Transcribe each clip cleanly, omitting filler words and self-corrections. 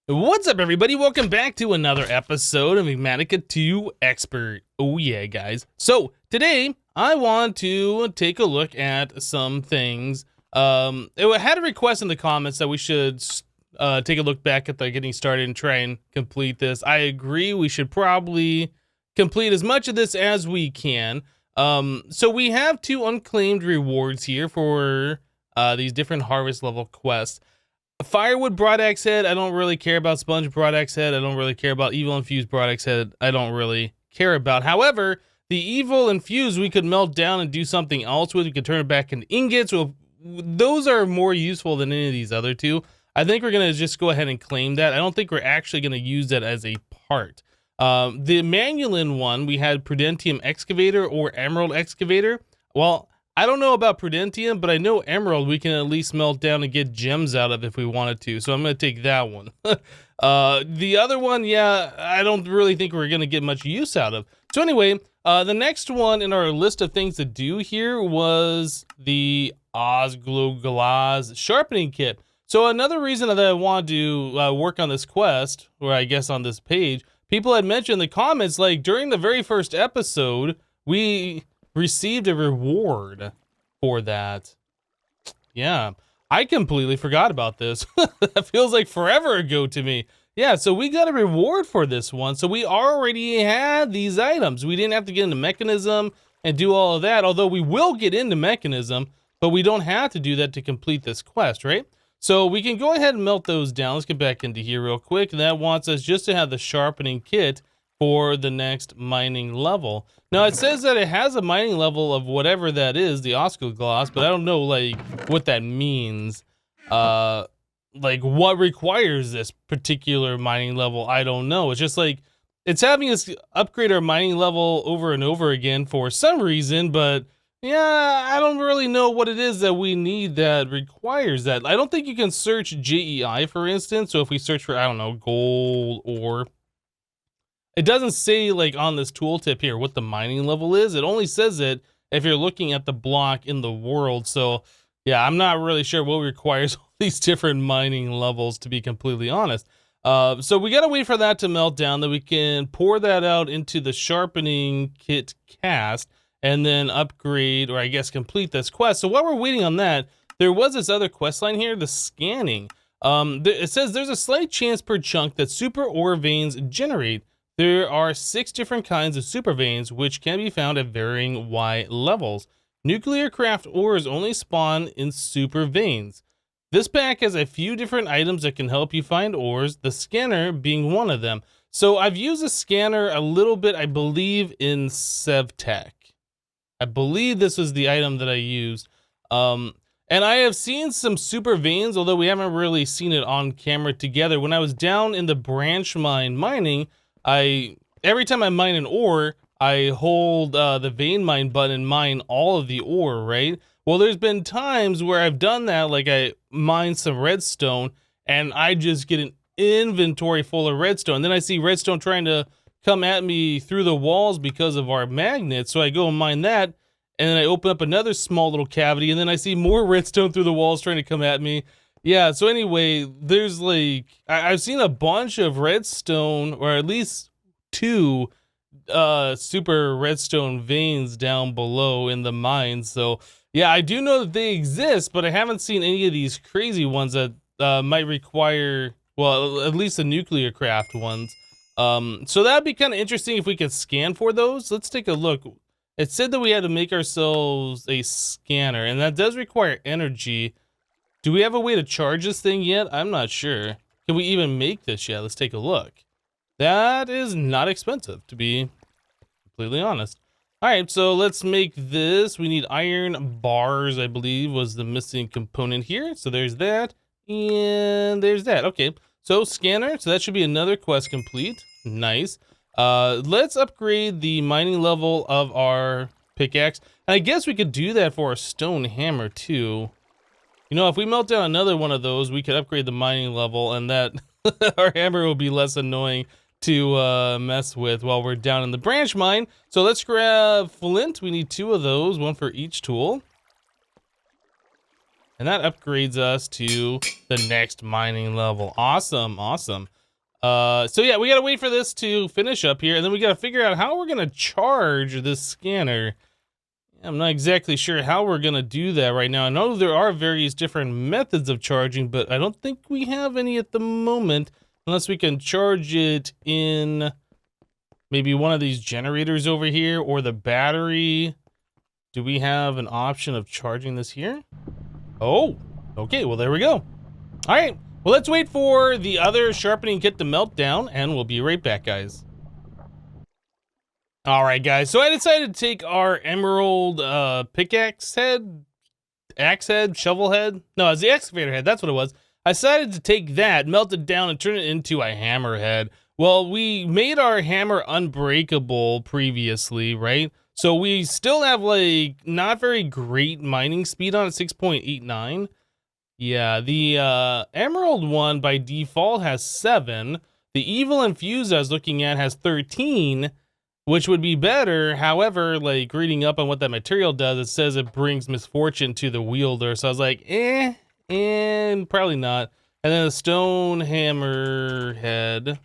What's up, everybody? Welcome back to another episode of Enigmatica 2 Expert. Oh yeah, guys. So today I want to take a look at some things. It had a request in the comments that we should take a look back at the getting started and try and complete this. I agree. We should probably complete as much of this as we can. So we have 2 unclaimed rewards here for these different harvest level quests. Firewood Broadaxe Head, I don't really care about. Sponge Broadaxe Head, I don't really care about. Evil Infused Broadaxe Head, I don't really care about. However, the Evil Infused we could melt down and do something else with. We could turn it back into ingots. So those are more useful than any of these other 2. I think we're going to just go ahead and claim that. I don't think we're actually going to use that as a part. The Manulin one, we had Prudentium Excavator or Emerald Excavator. Well, I don't know about Prudentium, but I know Emerald we can at least melt down and get gems out of if we wanted to. So I'm going to take that one. The other one, yeah, I don't really think we're going to get much use out of. So anyway, the next one in our list of things to do here was the Osgloglass Sharpening Kit. So another reason that I wanted to work on this quest, or I guess on this page, people had mentioned in the comments, like during the very first episode, we received a reward for that. Yeah, I completely forgot about this. That feels like forever ago to me. Yeah, so we got a reward for this one. So we already had these items. We didn't have to get into mechanism and do all of that, although we will get into mechanism, but we don't have to do that to complete this quest, right? So we can go ahead and melt those down. Let's get back into here real quick. And that wants us just to have the sharpening kit for the next mining level. Now it says that it has a mining level of whatever that is, the Osgloglass, but I don't know like what that means. Like what requires this particular mining level, I don't know. It's just like it's having us upgrade our mining level over and over again for some reason, but yeah, I don't really know what it is that we need that requires that. I don't think you can search JEI, for instance. So if we search for, I don't know, gold ore, it doesn't say like on this tooltip here what the mining level is. It only says it if you're looking at the block in the world. So yeah, I'm not really sure what requires all these different mining levels, to be completely honest. So we gotta wait for that to melt down, that we can pour that out into the sharpening kit cast and then upgrade, or I guess complete this quest. So while we're waiting on that, there was this other quest line here, the scanning. It says there's a slight chance per chunk that super ore veins generate. There are 6 different kinds of super veins, which can be found at varying Y levels. Nuclear craft ores only spawn in super veins. This pack has a few different items that can help you find ores, the scanner being one of them. So I've used a scanner a little bit, I believe, in SevTech. I believe this was the item that I used. And I have seen some super veins, although we haven't really seen it on camera together. When I was down in the branch mine mining, every time I mine an ore, I hold the vein mine button and mine all of the ore, right? Well, there's been times where I've done that, like I mine some redstone and I just get an inventory full of redstone. Then I see redstone trying to come at me through the walls because of our magnets. So I go and mine that, and then I open up another small little cavity, and then I see more redstone through the walls trying to come at me. Yeah, so anyway, there's like, I've seen a bunch of redstone, or at least 2 super redstone veins down below in the mine. So yeah, I do know that they exist, but I haven't seen any of these crazy ones that might require, well, at least the nuclear craft ones. So that'd be kind of interesting if we could scan for those. Let's take a look. It said that we had to make ourselves a scanner, and that does require energy. Do we have a way to charge this thing yet? I'm not sure. Can we even make this yet? Let's take a look. That is not expensive, to be completely honest. All right, so let's make this. We need iron bars, I believe, was the missing component here. So there's that, and there's that. Okay, so scanner. So that should be another quest complete. Nice. Let's upgrade the mining level of our pickaxe. And I guess we could do that for a stone hammer too. You know, if we melt down another one of those, we could upgrade the mining level, and that our hammer will be less annoying to mess with while we're down in the branch mine. So let's grab flint. We need 2 of those, 1 for each tool. And that upgrades us to the next mining level. Awesome, awesome. So yeah, we gotta wait for this to finish up here, and then we gotta figure out how we're gonna charge this scanner. I'm not exactly sure how we're gonna do that right now. I know there are various different methods of charging, but I don't think we have any at the moment, unless we can charge it in maybe one of these generators over here, or the battery. Do we have an option of charging this here? Oh, okay, well there we go. All right, well let's wait for the other sharpening kit to melt down, and we'll be right back, guys. All right, guys, so I decided to take our emerald pickaxe head, axe head, shovel head. No, it's the excavator head, that's what it was. I decided to take that, melt it down, and turn it into a hammer head. Well, we made our hammer unbreakable previously, right? So we still have, like, not very great mining speed on it, 6.89. Yeah, the emerald one by default has 7. The evil infused I was looking at has 13, which would be better. However, like, reading up on what that material does, it says it brings misfortune to the wielder. So I was like, and probably not. And then the stone hammer head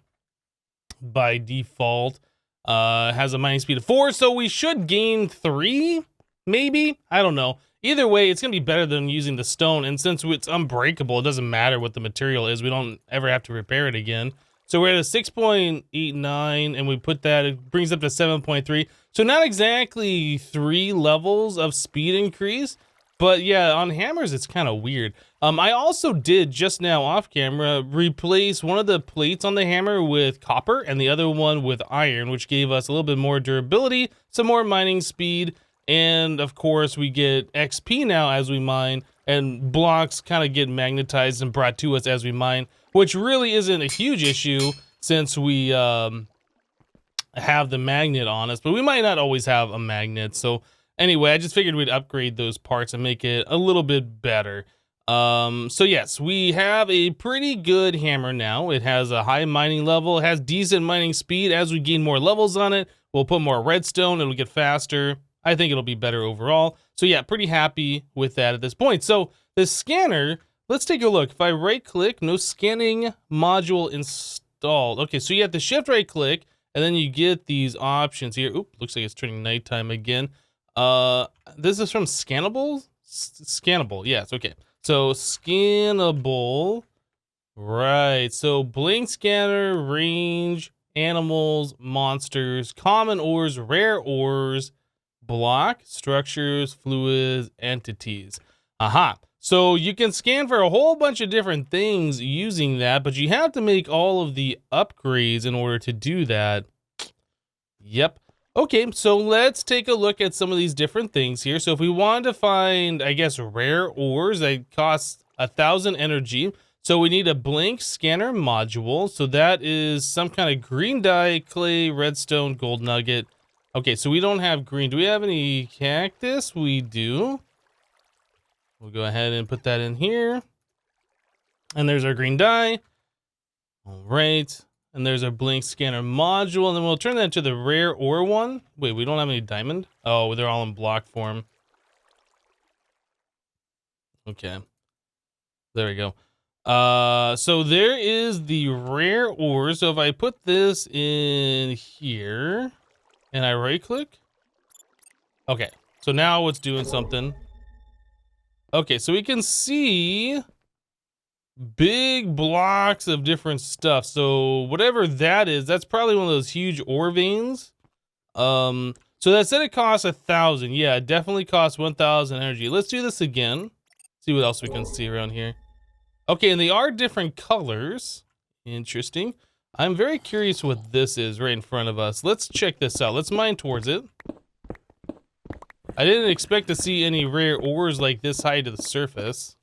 by default has a mining speed of 4, so we should gain 3, maybe? I don't know. Either way, it's gonna be better than using the stone, and since it's unbreakable, it doesn't matter what the material is. We don't ever have to repair it again. So we're at a 6.89, and we put that, it brings up to 7.3. So not exactly 3 levels of speed increase, but yeah, on hammers, it's kind of weird. I also did, just now off camera, replace one of the plates on the hammer with copper and the other one with iron, which gave us a little bit more durability, some more mining speed, and of course we get XP now as we mine, and blocks kind of get magnetized and brought to us as we mine, which really isn't a huge issue since we have the magnet on us, but we might not always have a magnet. So anyway, I just figured we'd upgrade those parts and make it a little bit better. So yes, we have a pretty good hammer now. It has a high mining level, it has decent mining speed. As we gain more levels on it, we'll put more redstone, it'll get faster. I think it'll be better overall. So yeah, pretty happy with that at this point. So the scanner, let's take a look. If I right click, no scanning module installed. Okay, so you have to shift right click, and then you get these options here. Oop, looks like it's turning nighttime again. This is from SCANNABLE? SCANNABLE, yes, okay. So SCANNABLE, right. So blink scanner, range, animals, monsters, common ores, rare ores, block, structures, fluids, entities. Aha. So you can scan for a whole bunch of different things using that, but you have to make all of the upgrades in order to do that. Yep. Okay, so let's take a look at some of these different things here. So if we wanted to find, I guess, rare ores, that cost 1,000 energy. So we need a blink scanner module. So that is some kind of green dye, clay, redstone, gold nugget. Okay, so we don't have green. Do we have any cactus? We do. We'll go ahead and put that in here. And there's our green dye. All right. And there's our blink scanner module, and then we'll turn that into the rare ore one. Wait, we don't have any diamond? Oh, they're all in block form. Okay. There we go. So there is the rare ore. So if I put this in here and I right click. Okay. So now it's doing something. Okay, so we can see big blocks of different stuff. So whatever that is, that's probably one of those huge ore veins. So that said it costs 1,000. Yeah, it definitely costs 1,000 energy. Let's do this again. See what else we can see around here. Okay, and they are different colors. Interesting. I'm very curious what this is right in front of us. Let's check this out. Let's mine towards it. I didn't expect to see any rare ores like this high to the surface.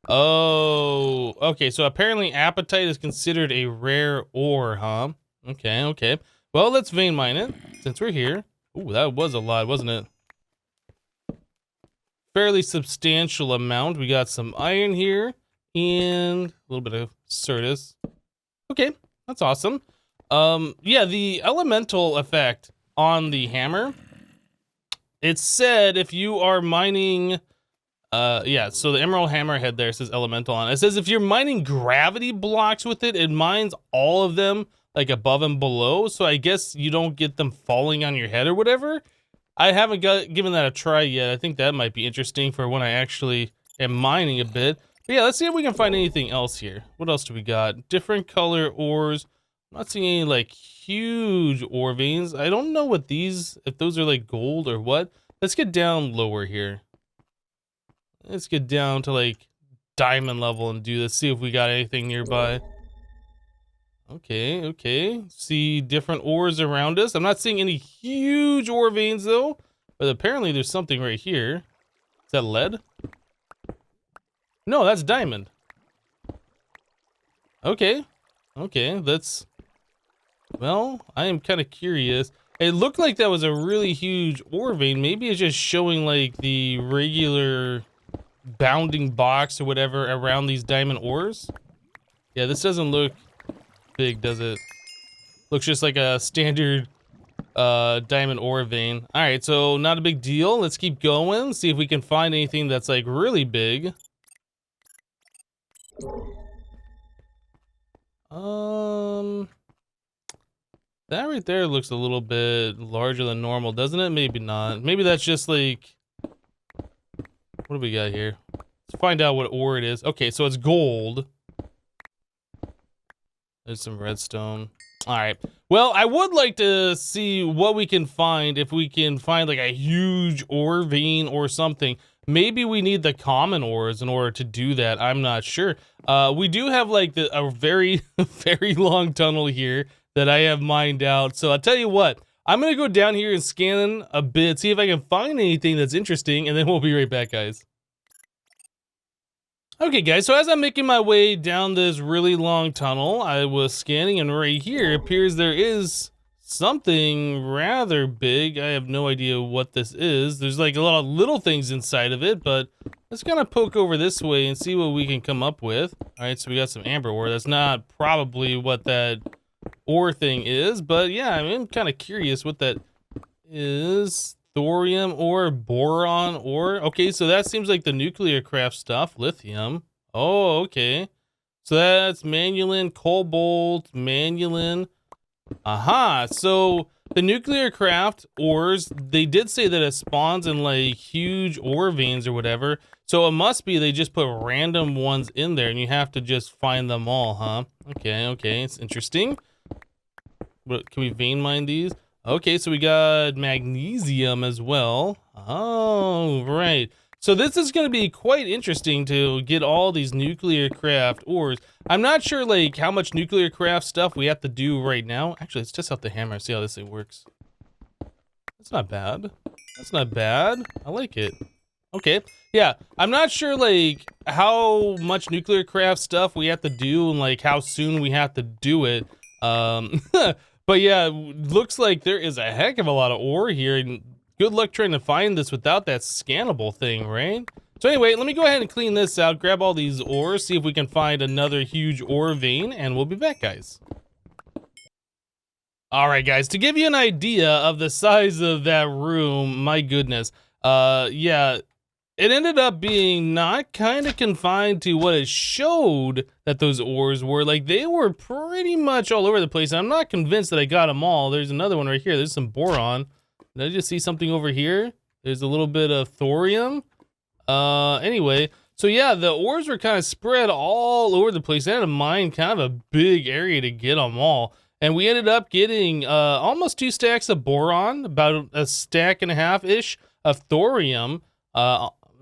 Oh, okay. So apparently apatite is considered a rare ore, huh? Okay, okay. Well, let's vein mine it since we're here. Ooh, that was a lot, wasn't it? Fairly substantial amount. We got some iron here and a little bit of Certus. Okay, that's awesome. Yeah, the elemental effect on the hammer. It said if you are mining Yeah, so the emerald hammerhead there says elemental on it. It says if you're mining gravity blocks with it, it mines all of them, like above and below. So I guess you don't get them falling on your head or whatever. I haven't given that a try yet. I think that might be interesting for when I actually am mining a bit. But yeah, let's see if we can find anything else here. What else do we got? Different color ores. I'm not seeing any like huge ore veins. I don't know what these, if those are like gold or what. Let's get down lower here. Let's get down to like diamond level and do this. See if we got anything nearby. Okay, okay. See different ores around us. I'm not seeing any huge ore veins though, but apparently there's something right here. Is that lead? No, that's diamond. Okay, okay, that's... Well, I am kind of curious. It looked like that was a really huge ore vein. Maybe it's just showing like the regular bounding box or whatever around these diamond ores. Yeah, this doesn't look big, does it? Looks just like a standard diamond ore vein. All right, so not a big deal. Let's keep going, see if we can find anything that's like really big. That right there looks a little bit larger than normal, doesn't it? Maybe not. Maybe that's just like... What do we got here? Let's find out what ore it is. Okay, so it's gold. There's some redstone. All right. Well, I would like to see what we can find, if we can find like a huge ore vein or something. Maybe we need the common ores in order to do that. I'm not sure. We do have like a very, very long tunnel here that I have mined out. So I'll tell you what, I'm going to go down here and scan a bit, see if I can find anything that's interesting, and then we'll be right back, guys. Okay, guys, so as I'm making my way down this really long tunnel, I was scanning, and right here it appears there is something rather big. I have no idea what this is. There's like a lot of little things inside of it, but let's kind of poke over this way and see what we can come up with. All right, so we got some amber ore. That's not probably what that ore thing is, but yeah, I'm kind of curious what that is. Thorium ore, boron ore. Okay, so that seems like the nuclear craft stuff. Lithium. Oh, okay. So that's manulin, cobalt, manulin. Aha, so the nuclear craft ores, they did say that it spawns in like huge ore veins or whatever. So it must be they just put random ones in there and you have to just find them all, huh? Okay, okay, it's interesting. What, can we vein mine these? Okay, so we got magnesium as well. Oh, right. So this is going to be quite interesting to get all these nuclear craft ores. I'm not sure like how much nuclear craft stuff we have to do right now. Actually, let's test out the hammer, see how this thing works. That's not bad. That's not bad. I like it. Okay, yeah, I'm not sure like how much nuclear craft stuff we have to do and like how soon we have to do it. But yeah, looks like there is a heck of a lot of ore here, and good luck trying to find this without that scannable thing, right? So anyway, let me go ahead and clean this out, grab all these ores, see if we can find another huge ore vein, and we'll be back, guys. All right, guys, to give you an idea of the size of that room, my goodness, yeah, it ended up being not kind of confined to what it showed that those ores were. Like, they were pretty much all over the place. And I'm not convinced that I got them all. There's another one right here. There's some boron. Did I just see something over here? There's a little bit of thorium. Anyway, so yeah, the ores were kind of spread all over the place. I had to mine kind of a big area to get them all. And we ended up getting almost 2 stacks of boron, about a stack and a half-ish of thorium,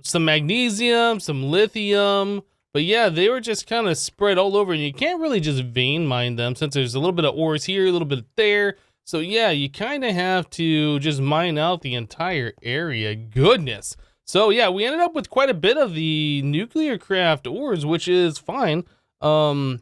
some magnesium, some lithium, but yeah, they were just kind of spread all over, and you can't really just vein mine them since there's a little bit of ores here, a little bit there. So yeah, you kind of have to just mine out the entire area. Goodness. So yeah, we ended up with quite a bit of the nuclear craft ores, which is fine. So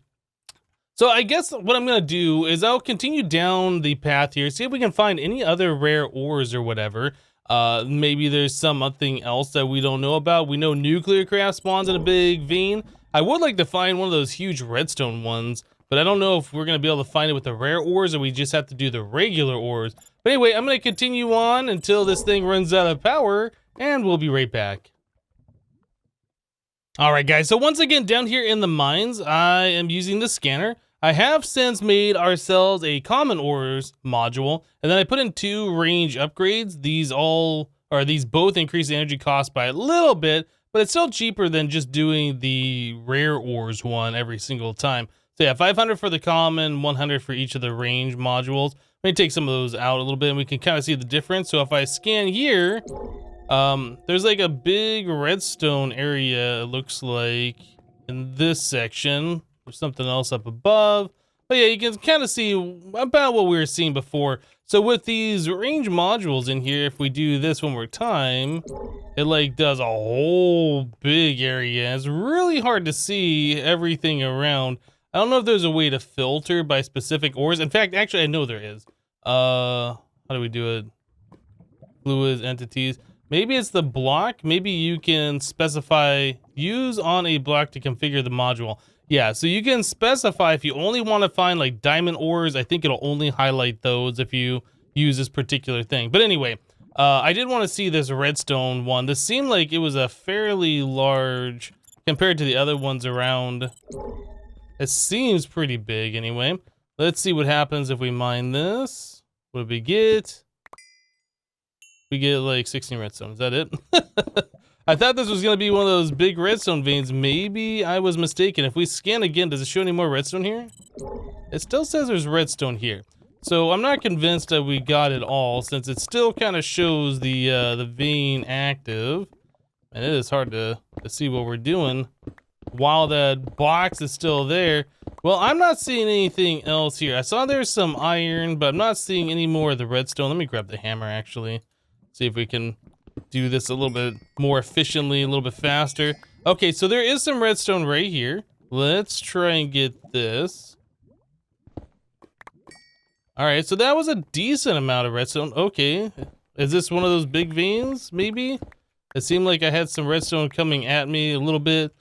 I guess what I'm gonna do is I'll continue down the path here, see if we can find any other rare ores or whatever. Maybe there's something else that we don't know about. We know nuclear craft spawns in a big vein. I would like to find one of those huge redstone ones, but I don't know if we're going to be able to find it with the rare ores or we just have to do the regular ores. But anyway, I'm going to continue on until this thing runs out of power, and we'll be right back. All right, guys. So once again, down here in the mines, I am using the scanner. I have since made ourselves a common ores module, and then I put in 2 range upgrades. These both increase the energy cost by a little bit, but it's still cheaper than just doing the rare ores one every single time. So yeah, 500 for the common, 100 for each of the range modules. Let me take some of those out a little bit, and we can kind of see the difference. So if I scan here, there's like a big redstone area, it looks like, in this section. There's something else up above. But yeah, you can kind of see about what we were seeing before. So with these range modules in here, if we do this one more time, it like does a whole big area. It's really hard to see everything around. I don't know if there's a way to filter by specific ores. In fact, actually, I know there is. How do we do it? Fluids, entities. Maybe it's the block. Maybe you can specify use on a block to configure the module. Yeah, so you can specify if you only want to find like diamond ores. I think it'll only highlight those if you use this particular thing. But anyway, I did want to see this redstone one. This seemed like it was a fairly large compared to the other ones around. It seems pretty big anyway. Let's see what happens if we mine this. What do we get? We get like 16 redstone. Is that it? I thought this was going to be one of those big redstone veins. Maybe I was mistaken. If we scan again, does it show any more redstone here? It still says there's redstone here. So I'm not convinced that we got it all, since it still kind of shows the vein active. And it is hard to see what we're doing while that box is still there. Well, I'm not seeing anything else here. I saw there's some iron, but I'm not seeing any more of the redstone. Let me grab the hammer, actually. See if we can do this a little bit more efficiently, a little bit faster. Okay, so there is some redstone right here. Let's try and get this. All right, so that was a decent amount of redstone. Okay, is this one of those big veins, maybe? It seemed like I had some redstone coming at me a little bit.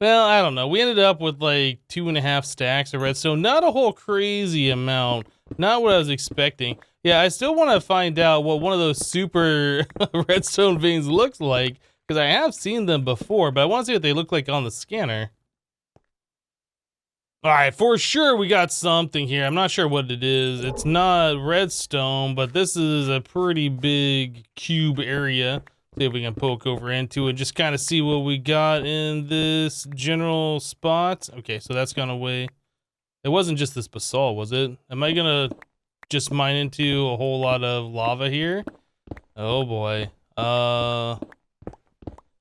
Well, I don't know. We ended up with like 2.5 stacks of redstone. Not a whole crazy amount. Not what I was expecting. Yeah, I still want to find out what one of those super redstone veins looks like, because I have seen them before, but I want to see what they look like on the scanner. All right, for sure we got something here. I'm not sure what it is. It's not redstone, but this is a pretty big cube area. See if we can poke over into it, just kind of see what we got in this general spot. Okay, so that's gone away. It wasn't just this basalt, was it? Am I gonna just mine into a whole lot of lava here? Oh boy.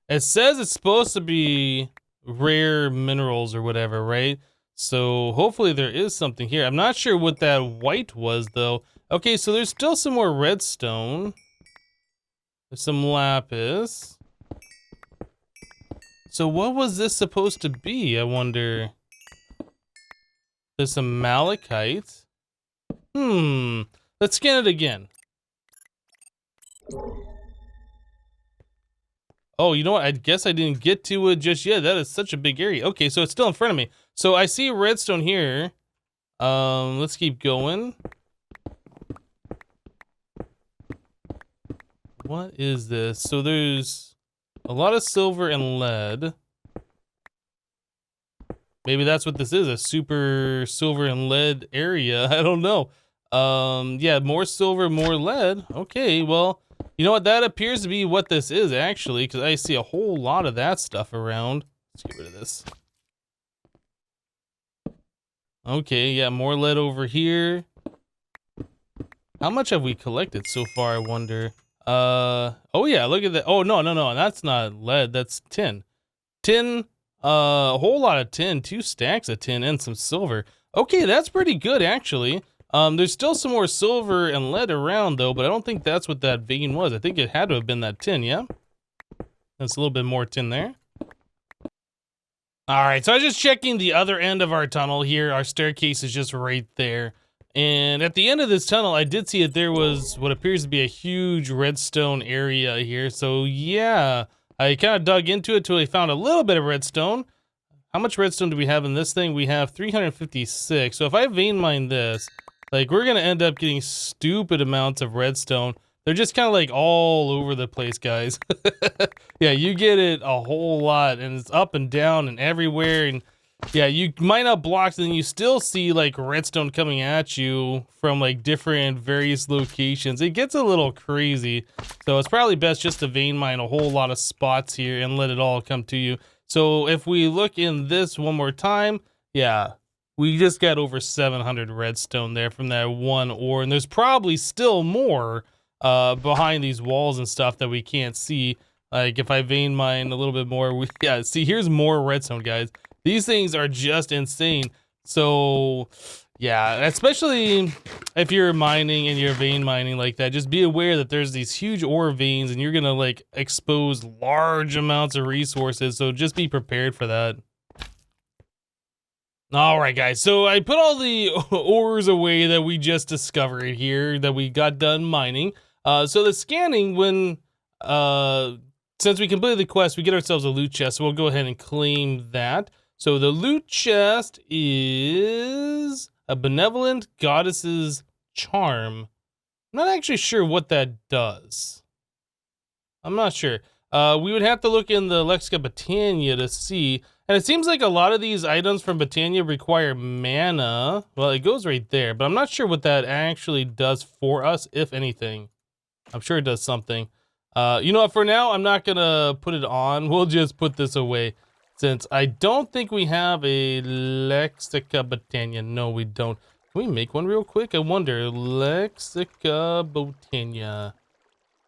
It says it's supposed to be rare minerals or whatever, right? So hopefully there is something here. I'm not sure what that white was though. Okay, so there's still some more redstone. There's some lapis. So what was this supposed to be, I wonder? There's some malachite. Let's scan it again. Oh, you know what? I guess I didn't get to it just yet. That is such a big area. Okay, so it's still in front of me. So I see redstone here. Let's keep going. What is this? So there's a lot of silver and lead. Maybe that's what this is, a super silver and lead area. I don't know. Yeah, more silver, more lead. Okay, well, you know what? That appears to be what this is, actually, because I see a whole lot of that stuff around. Let's get rid of this. Okay, yeah, more lead over here. How much have we collected so far, I wonder? Oh yeah, look at that. Oh, no, that's not lead, that's tin. Tin, a whole lot of tin, 2 stacks of tin and some silver. Okay, that's pretty good, actually. There's still some more silver and lead around, though, but I don't think that's what that vein was. I think it had to have been that tin, yeah? That's a little bit more tin there. All right, so I was just checking the other end of our tunnel here. Our staircase is just right there. And at the end of this tunnel, I did see that there was what appears to be a huge redstone area here. So yeah, I kind of dug into it till I found a little bit of redstone. How much redstone do we have in this thing? We have 356. So if I vein mine this, like, we're gonna end up getting stupid amounts of redstone. they're just kind of like all over the place, guys. Yeah, you get it a whole lot, and it's up and down and everywhere, and yeah, you mine up blocks and then you still see like redstone coming at you from like different various locations. It gets a little crazy. So it's probably best just to vein mine a whole lot of spots here and let it all come to you. So if we look in this one more time, yeah, we just got over 700 redstone there from that one ore. And there's probably still more behind these walls and stuff that we can't see. Like if I vein mine a little bit more, yeah, see, here's more redstone, guys. These things are just insane. So, yeah, especially if you're mining and you're vein mining like that, just be aware that there's these huge ore veins and you're gonna like expose large amounts of resources. So just be prepared for that. All right, guys. So I put all the ores away that we just discovered here that we got done mining. So the scanning, when since we completed the quest, we get ourselves a loot chest. So we'll go ahead and claim that. So the loot chest is a benevolent goddess's charm. I'm not actually sure what that does. I'm not sure. We would have to look in the Lexica Botania to see. And it seems like a lot of these items from Botania require mana. Well, it goes right there, but I'm not sure what that actually does for us, if anything. I'm sure it does something. You know what, for now, I'm not gonna put it on. We'll just put this away. Since I don't think we have a Lexica Botania. No, we don't. Can we make one real quick? I wonder. Lexica Botania.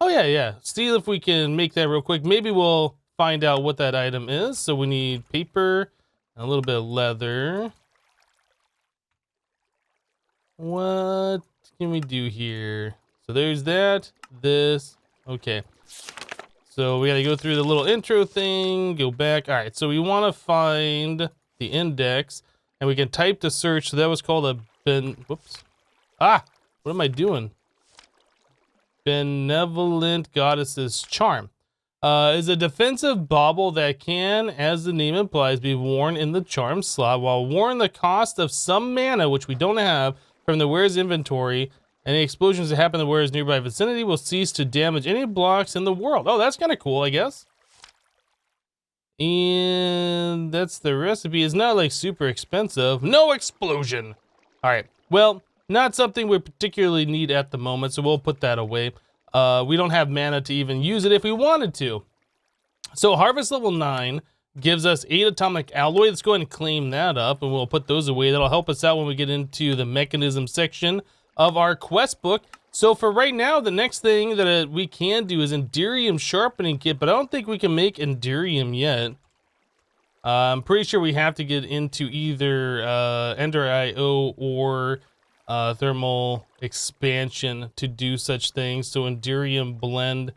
Oh, yeah. See if we can make that real quick. Maybe we'll find out what that item is. So we need paper and a little bit of leather. What can we do here? So there's that. This. Okay. So we gotta go through the little intro thing, go back. All right, so we wanna find the index and we can type to search. So that was called a whoops. What am I doing? Benevolent Goddess's Charm. Is a defensive bauble that can, as the name implies, be worn in the charm slot. While worn, the cost of some mana, which we don't have, from the wearer's inventory. Any explosions that happen in the wearer's nearby vicinity will cease to damage any blocks in the world. Oh, that's kind of cool, I guess. And that's the recipe. It's not like super expensive. No explosion. All right. Well, not something we particularly need at the moment, so we'll put that away. We don't have mana to even use it if we wanted to. So harvest level 9 gives us 8 atomic alloy. Let's go ahead and claim that up, and we'll put those away. That'll help us out when we get into the mechanism section of our quest book. So for right now, the next thing that we can do is Enderium sharpening kit, but I don't think we can make Enderium yet. I'm pretty sure we have to get into either Ender IO or thermal expansion to do such things. So Enderium blend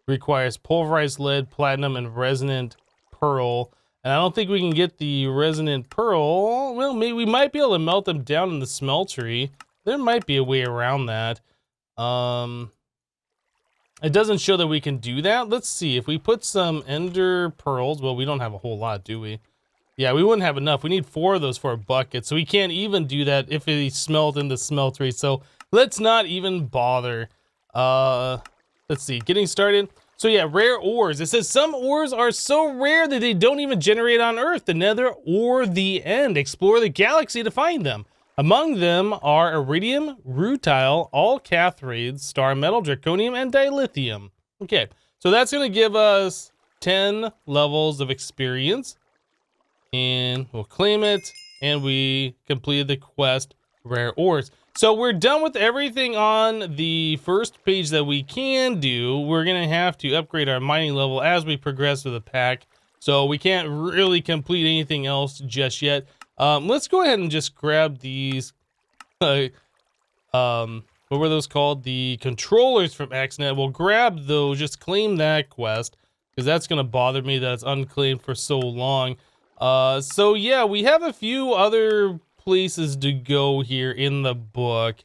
requires pulverized lead, platinum, and resonant pearl. And I don't think we can get the resonant pearl. Well, maybe we might be able to melt them down in the smeltery. There might be a way around that. It doesn't show that we can do that. Let's see. If we put some ender pearls, well, we don't have a whole lot, do we? Yeah, we wouldn't have enough. We need 4 of those for a bucket, so we can't even do that if it smelt in the smeltery. So let's not even bother. Let's see. Getting started. So yeah, rare ores. It says some ores are so rare that they don't even generate on Earth, the Nether, or the End. Explore the galaxy to find them. Among them are iridium, rutile, all cathrades, star metal, draconium, and dilithium. Okay, so that's going to give us 10 levels of experience. And we'll claim it, and we completed the quest, rare ores. So we're done with everything on the first page that we can do. We're going to have to upgrade our mining level as we progress with the pack. So we can't really complete anything else just yet. Let's go ahead and just grab these, what were those called? The controllers from XNet. We'll grab those, just claim that quest, because that's going to bother me that it's unclaimed for so long. So yeah, we have a few other places to go here in the book.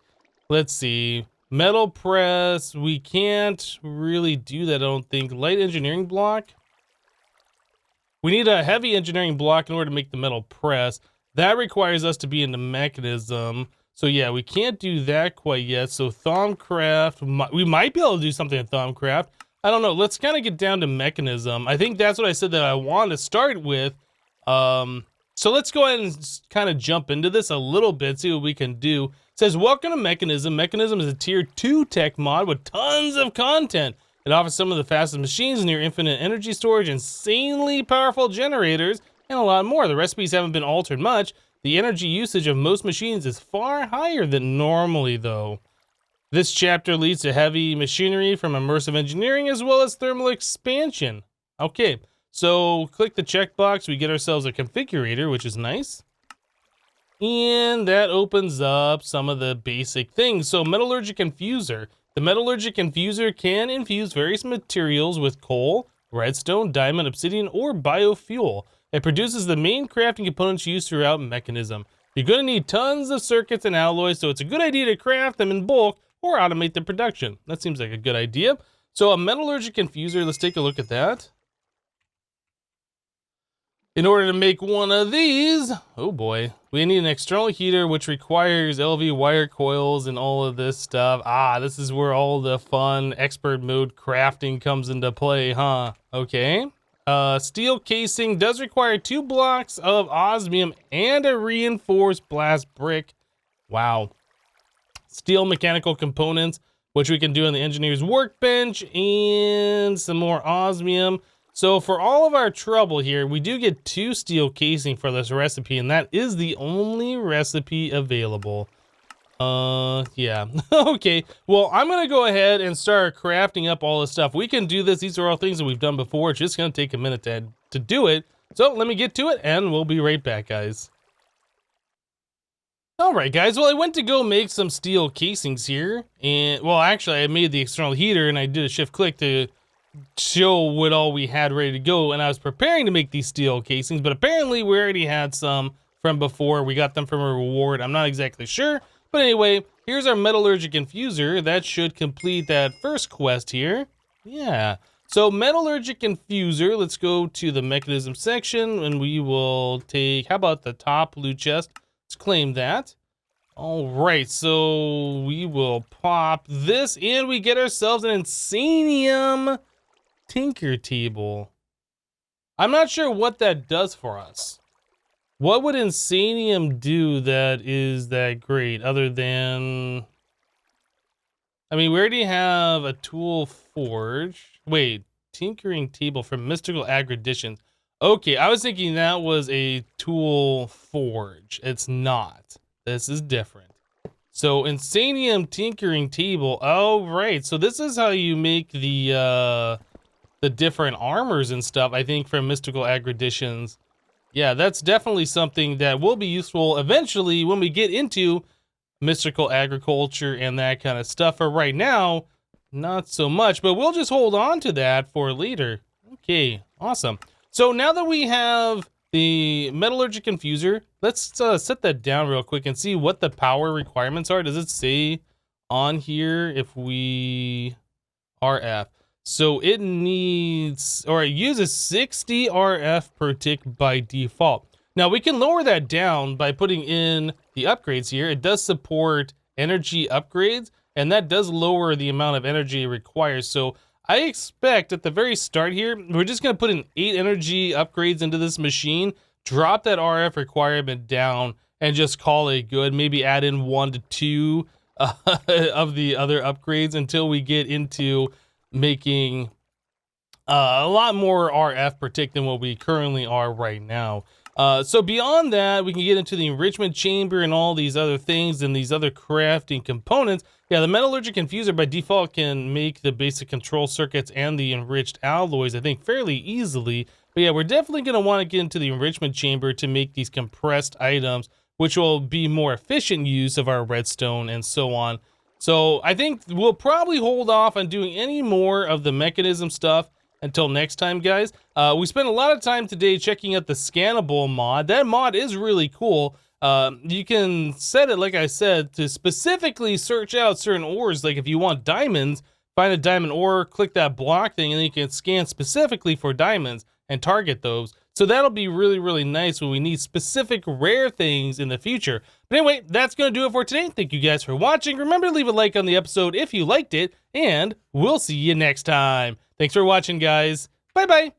Let's see. Metal press, we can't really do that, I don't think. Light engineering block. We need a heavy engineering block in order to make the metal press. That requires us to be in the mechanism. So yeah, we can't do that quite yet. So Thaumcraft, we might be able to do something in Thaumcraft. I don't know. Let's kind of get down to mechanism. I think that's what I said that I want to start with. So let's go ahead and kind of jump into this a little bit, see what we can do. It says, welcome to Mechanism. Mechanism is a tier 2 tech mod with tons of content. It offers some of the fastest machines, near infinite energy storage, insanely powerful generators, and a lot more. The recipes haven't been altered much. The energy usage of most machines is far higher than normally, though. This chapter leads to heavy machinery from immersive engineering as well as thermal expansion. Okay, so click the checkbox. We get ourselves a configurator, which is nice. And that opens up some of the basic things. So metallurgic infuser. The metallurgic infuser can infuse various materials with coal, redstone, diamond, obsidian, or biofuel. It produces the main crafting components used throughout Mechanism. You're going to need tons of circuits and alloys, so it's a good idea to craft them in bulk or automate the production. That seems like a good idea. So a metallurgic infuser, let's take a look at that. In order to make one of these, oh boy, we need an external heater which requires LV wire coils and all of this stuff. Ah, this is where all the fun expert mode crafting comes into play, huh? Okay. Steel casing does require 2 blocks of osmium and a reinforced blast brick. Wow. Steel mechanical components, which we can do on the engineer's workbench, and some more osmium. So for all of our trouble here, we do get 2 steel casing for this recipe, and that is the only recipe available. Yeah. Okay, well, I'm gonna go ahead and start crafting up all this stuff. We can do this. These are all things that we've done before. It's just gonna take a minute to do it. So let me get to it, and we'll be right back, guys. All right, guys. Well, I went to go make some steel casings here, and well, actually, I made the external heater, and I did a shift click to show what all we had ready to go, and I was preparing to make these steel casings, but apparently we already had some from before. We got them from a reward. I'm not exactly sure, but anyway, here's our metallurgic infuser. That should complete that first quest here. Yeah. So metallurgic infuser, let's go to the mechanism section, and we will take, how about the top loot chest? Let's claim that. All right, so we will pop this, and we get ourselves an Insanium Tinker Table. I'm not sure what that does for us. What would Insanium do that is that great, other than... I mean, we already have a tool forge. Wait, tinkering table from Mystical Agriditions. Okay, I was thinking that was a tool forge. It's not. This is different. So Insanium tinkering table. Oh, right. So this is how you make the different armors and stuff, I think, from Mystical Agriditions. Yeah, that's definitely something that will be useful eventually when we get into mystical agriculture and that kind of stuff. For right now, not so much, but we'll just hold on to that for later. Okay, awesome. So now that we have the metallurgic infuser, let's set that down real quick and see what the power requirements are. Does it say on here if we RF? So it needs, or it uses 60 RF per tick by default. Now we can lower that down by putting in the upgrades here. It does support energy upgrades, and that does lower the amount of energy it requires. So I expect at the very start here, we're just gonna put in 8 energy upgrades into this machine, drop that RF requirement down, and just call it good. Maybe add in 1 to 2 of the other upgrades until we get into making a lot more RF per tick than what we currently are right now. So beyond that, we can get into the enrichment chamber and all these other things and these other crafting components. Yeah, the metallurgic infuser by default can make the basic control circuits and the enriched alloys, I think, fairly easily. But yeah, we're definitely going to want to get into the enrichment chamber to make these compressed items, which will be more efficient use of our redstone and so on. So I think we'll probably hold off on doing any more of the mechanism stuff until next time, guys. We spent a lot of time today checking out the SCANNABLE mod. That mod is really cool. You can set it, like I said, to specifically search out certain ores. Like if you want diamonds, find a diamond ore, click that block thing, and then you can scan specifically for diamonds and target those. So that'll be really, really nice when we need specific rare things in the future. But anyway, that's going to do it for today. Thank you guys for watching. Remember to leave a like on the episode if you liked it, and we'll see you next time. Thanks for watching, guys. Bye-bye.